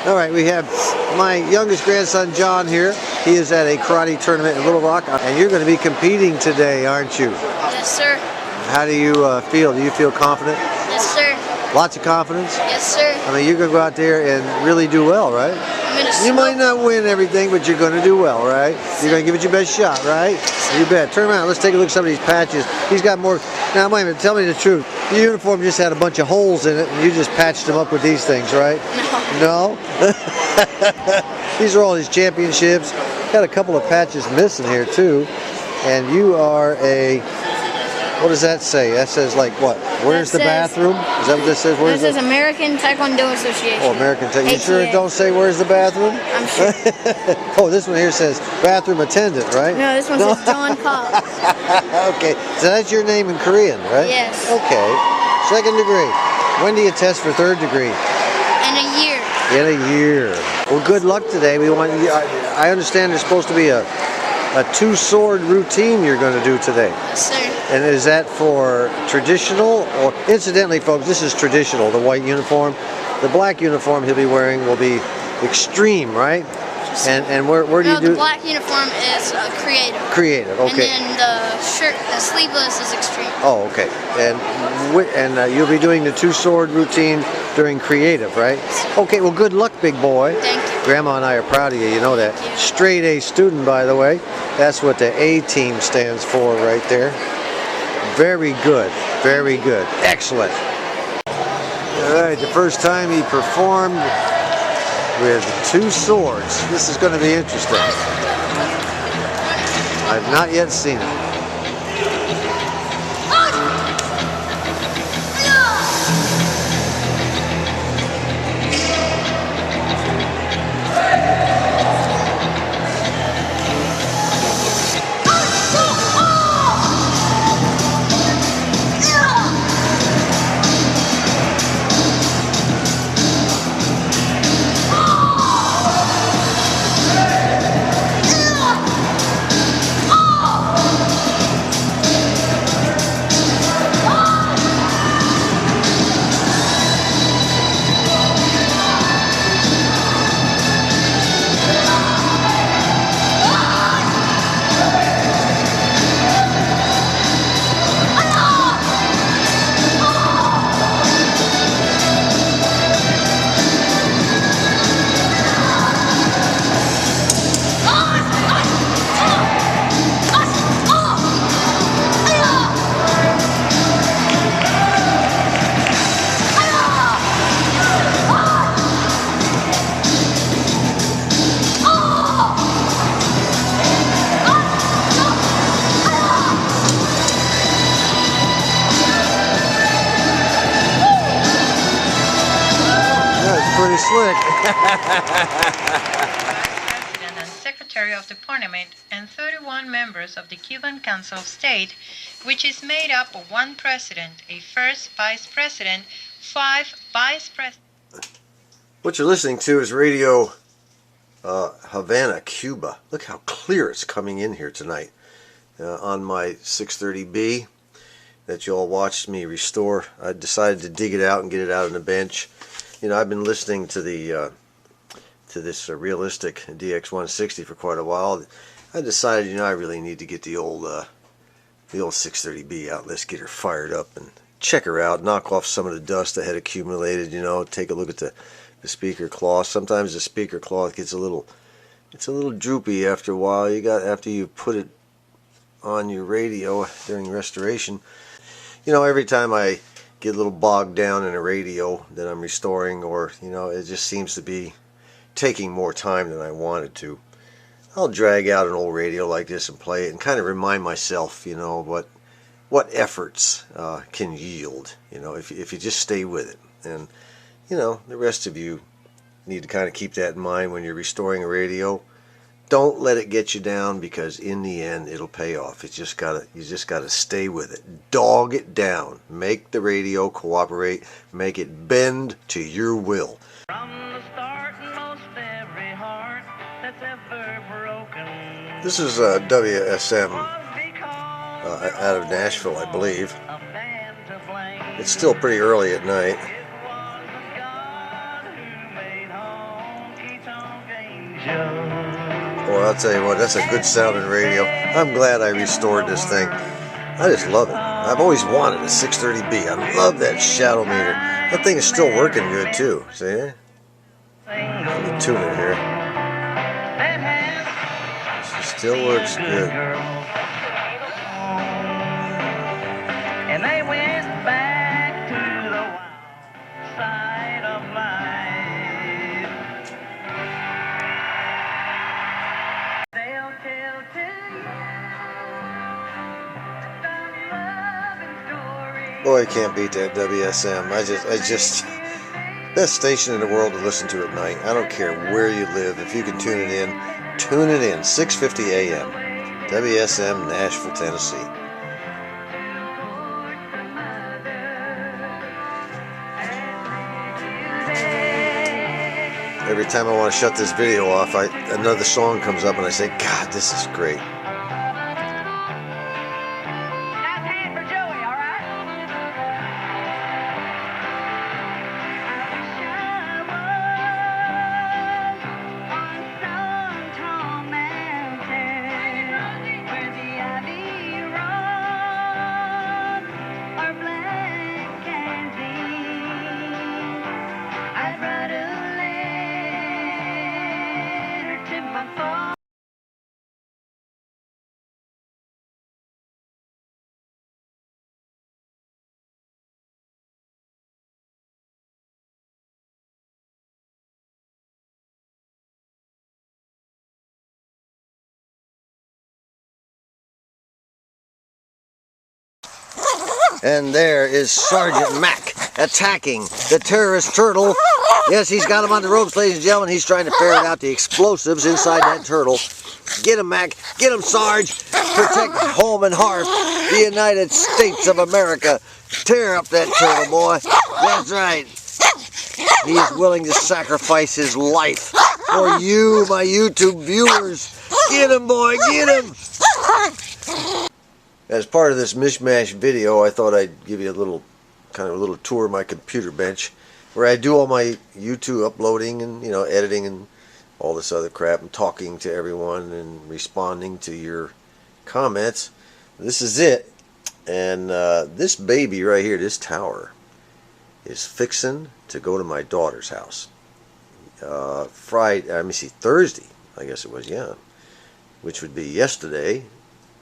All right, we have my youngest grandson, John, here. He is at a karate tournament in Little Rock, and you're going to be competing today, aren't you? Yes, sir. How do you feel? Do you feel confident? Yes, sir. Lots of confidence? Yes, sir. I mean, you're going to go out there and really do well, right? You might not win everything, but you're going to do well, right? You're going to give it your best shot, right? You bet. Turn around. Let's take a look at some of these patches. He's got more. Now, wait a minute. Tell me the truth. Your uniform just had a bunch of holes in it, and you just patched them up with these things, right? No. No? These are all his championships. Got a couple of patches missing here, too. And you are a... What does that say? That says like what? Where's the bathroom? Is that what this says? This says American Taekwondo Association. Oh, American Taekwondo. You sure it don't say where's the bathroom? I'm sure. Oh, this one here says bathroom attendant, right? No, this one says John Cobb. Okay, so that's your name in Korean, right? Yes. Okay. Second degree. When do you test for third degree? In a year. In a year. Well, good luck today. We want. I understand there's supposed to be a two-sword routine you're going to do today. Yes, sir. And is that for traditional, or incidentally, folks, this is traditional, the white uniform. The black uniform he'll be wearing will be extreme, right? And where do you do? No, the black uniform is creative. Creative, okay. And then the shirt, the sleeveless is extreme. Oh, okay. And you'll be doing the two-sword routine during creative, right? Okay, well, good luck, big boy. Thank you. Grandma and I are proud of you, you know that. Straight A student, by the way. That's what the A team stands for right there. Very good, very good. Excellent. All right, the first time he performed with two swords. This is going to be interesting. I've not yet seen it. Pretty slick. President and Secretary of the Parliament and 31 members of the Cuban Council of State, which is made up of one president, a first vice president, 5 vice presidents. What you're listening to is Radio Havana, Cuba. Look how clear it's coming in here tonight on my 630B that you all watched me restore. I decided to dig it out and get it out on the bench. You know, I've been listening to this realistic DX160 for quite a while. I decided, you know, I really need to get the old 630B out. Let's get her fired up and check her out, knock off some of the dust that had accumulated. You know, take a look at the speaker cloth. Sometimes the speaker cloth gets a little droopy after a while. After you put it on your radio during restoration. You know, every time I get a little bogged down in a radio that I'm restoring, or you know, it just seems to be taking more time than I wanted to, I'll drag out an old radio like this and play it and kind of remind myself, you know, what efforts can yield, you know, if you just stay with it. And you know, the rest of you need to kind of keep that in mind when you're restoring a radio. Don't let it get you down, because in the end it'll pay off. You just gotta stay with it. Dog it down. Make the radio cooperate. Make it bend to your will. From the start, most every heart that's ever broken. This is WSM out of Nashville, I believe. It's still pretty early at night. Boy, I'll tell you what, that's a good sounding radio. I'm glad I restored this thing. I just love it. I've always wanted a 630B. I love that shadow meter. That thing is still working good too. See? Let me tune it here. She still works good. And they went back to the wild side of life. They'll tell to you some loving stories. Boy, you can't beat that WSM. I just, best station in the world to listen to at night. I don't care where you live. If you can tune it in, 6:50 a.m. WSM, Nashville, Tennessee. Every time I want to shut this video off, another song comes up and I say, God, this is great. Nice hand for Joey, all right? I wish I was on some tall mountain where the ivy runs or black candy. I'd write a letter to my father. And there is Sergeant Mac attacking the terrorist turtle. Yes, he's got him on the ropes, ladies and gentlemen. He's trying to ferret out the explosives inside that turtle. Get him, Mac. Get him, Sarge. Protect home and hearth, the United States of America. Tear up that turtle, boy. That's right. He is willing to sacrifice his life for you, my YouTube viewers. Get him, boy. Get him. As part of this Mish-Mash video, I thought I'd give you a little tour of my computer bench, where I do all my YouTube uploading and editing and all this other crap, and talking to everyone and responding to your comments. This is it, and this baby right here, this tower, is fixing to go to my daughter's house. Thursday, I guess it was, yeah, which would be yesterday.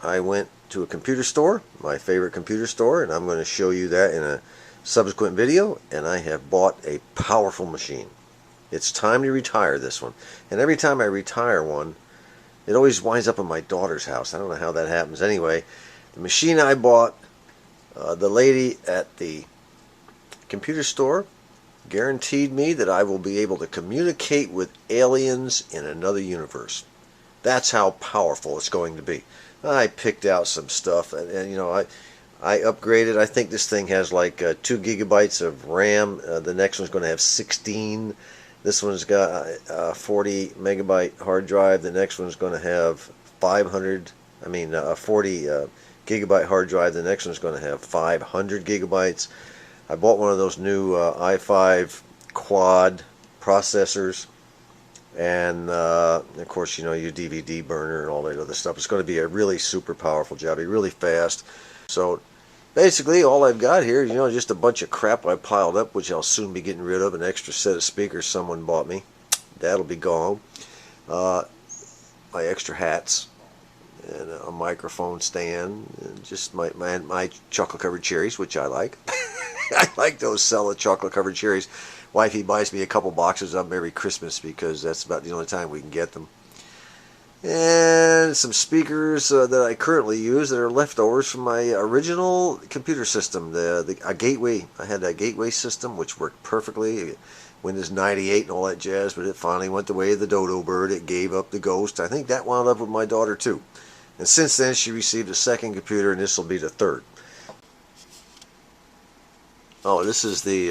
I went to a computer store, my favorite computer store, and I'm going to show you that in a subsequent video. And I have bought a powerful machine. It's time to retire this one. And every time I retire one, it always winds up in my daughter's house. I don't know how that happens. Anyway, the machine I bought, the lady at the computer store guaranteed me that I will be able to communicate with aliens in another universe. That's how powerful it's going to be. I picked out some stuff, and I upgraded. I think this thing has like 2 gigabytes of RAM. The next one's going to have 16. This one's got a 40 megabyte hard drive. The next one's going to have a 40 gigabyte hard drive. The next one's going to have 500 gigabytes. I bought one of those new i5 quad processors. And of course, your DVD burner and all that other stuff. It's going to be a really super powerful jobby, really fast. So basically all I've got here is just a bunch of crap I piled up, which I'll soon be getting rid of. An extra set of speakers someone bought me, that'll be gone. My extra hats and a microphone stand, and just my chocolate covered cherries, which I like. I like those Sella chocolate covered cherries. Wifey buys me a couple boxes of them every Christmas because that's about the only time we can get them. And some speakers that I currently use that are leftovers from my original computer system, a gateway. I had that gateway system which worked perfectly, Windows 98 and all that jazz, but it finally went the way of the dodo bird. It gave up the ghost. I think that wound up with my daughter too. And since then she received a second computer, and this will be the third. Oh, this is the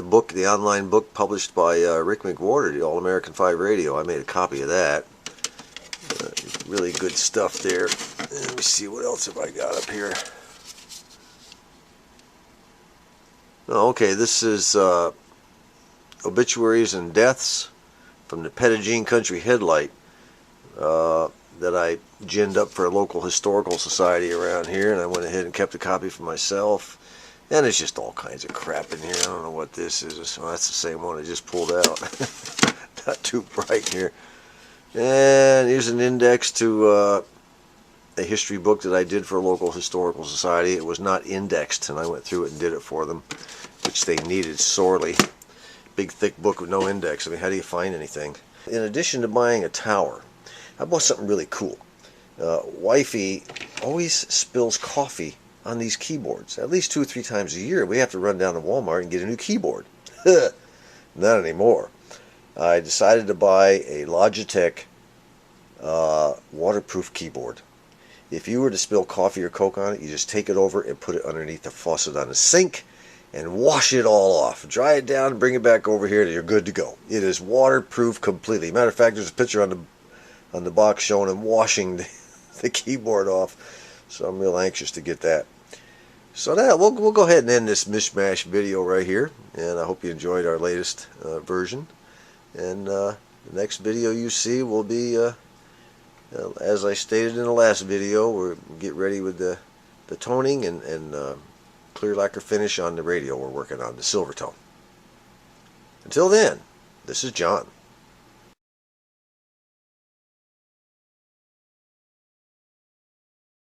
book, the online book published by Rick McWhorter, the All American 5 Radio. I made a copy of that. Really good stuff there. Let me see, what else have I got up here? Oh, okay, this is obituaries and deaths from the Pettigene Country headlight that I ginned up for a local historical society around here, and I went ahead and kept a copy for myself. And it's just all kinds of crap in here. I don't know what this is. Well, that's the same one I just pulled out. Not too bright here. And here's an index to a history book that I did for a local historical society. It was not indexed, and I went through it and did it for them, which they needed sorely. Big thick book with no index. I mean, how do you find anything? In addition to buying a tower, I bought something really cool. Wifey always spills coffee on these keyboards. At least 2 or 3 times a year we have to run down to Walmart and get a new keyboard. Not anymore. I decided to buy a Logitech waterproof keyboard. If you were to spill coffee or Coke on it, you just take it over and put it underneath the faucet on the sink and wash it all off. Dry it down and bring it back over here and you're good to go. It is waterproof completely. Matter of fact, there's a picture on the box showing him washing the keyboard off. So I'm real anxious to get that. So now we'll go ahead and end this Mish-Mash video right here. And I hope you enjoyed our latest version. And the next video you see will be, as I stated in the last video, we'll get ready with the toning and clear lacquer finish on the radio we're working on, the silver tone. Until then, this is John.